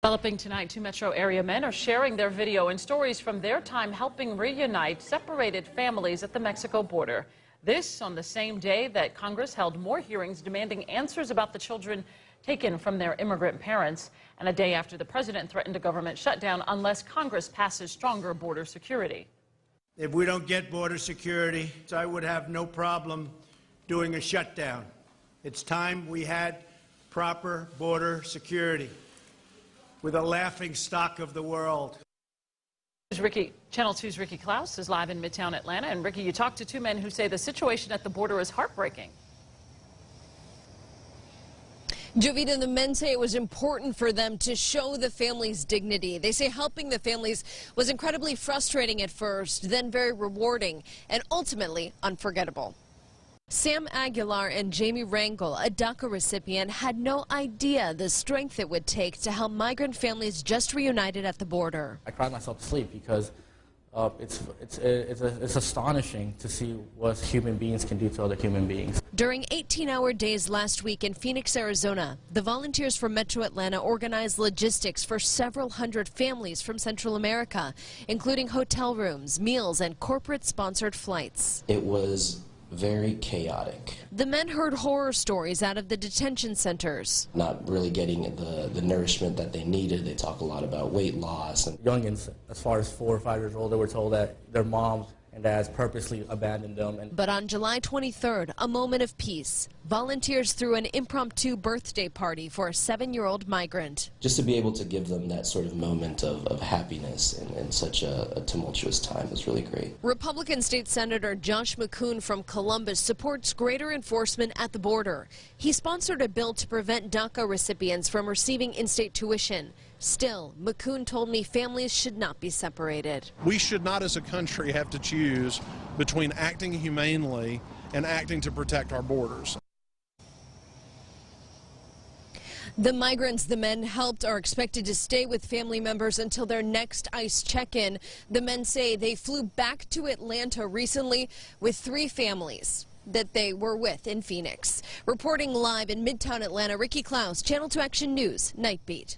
Developing tonight, two metro area men are sharing their video and stories from their time helping reunite separated families at the Mexico border. This on the same day that Congress held more hearings demanding answers about the children taken from their immigrant parents, and a day after the president threatened a government shutdown unless Congress passes stronger border security. If we don't get border security, I would have no problem doing a shutdown. It's time we had proper border security. With a laughing stock of the world. Channel 2's Ricky Klaus is live in Midtown Atlanta. And Ricky, you talked to two men who say the situation at the border is heartbreaking. Jovita, the men say it was important for them to show the families dignity. They say helping the families was incredibly frustrating at first, then very rewarding, and ultimately unforgettable. Sam Aguilar and Jamie Rangel, a DACA recipient, had no idea the strength it would take to help migrant families just reunited at the border. I cried myself to sleep because it's astonishing to see what human beings can do to other human beings. During 18-hour days last week in Phoenix, Arizona, the volunteers from Metro Atlanta organized logistics for several hundred families from Central America, including hotel rooms, meals, and corporate-sponsored flights. It was very chaotic. The men heard horror stories out of the detention centers. Not really getting the nourishment that they needed. They talk a lot about weight loss. And youngins, as far as 4 or 5 years old, they were told that their moms and dads purposely abandoned them. But on July 23rd, a moment of peace. Volunteers threw an impromptu birthday party for a 7-year-old migrant. Just to be able to give them that sort of moment of happiness in such a tumultuous time is really great. Republican State Senator Josh McCoon from Columbus supports greater enforcement at the border. He sponsored a bill to prevent DACA recipients from receiving in-state tuition. Still, McCoon told me families should not be separated. We should not as a country have to choose between acting humanely and acting to protect our borders. The migrants the men helped are expected to stay with family members until their next ICE check-in. The men say they flew back to Atlanta recently with 3 families that they were with in Phoenix. Reporting live in Midtown Atlanta, Ricky Klaus, Channel 2 Action News, Night Beat.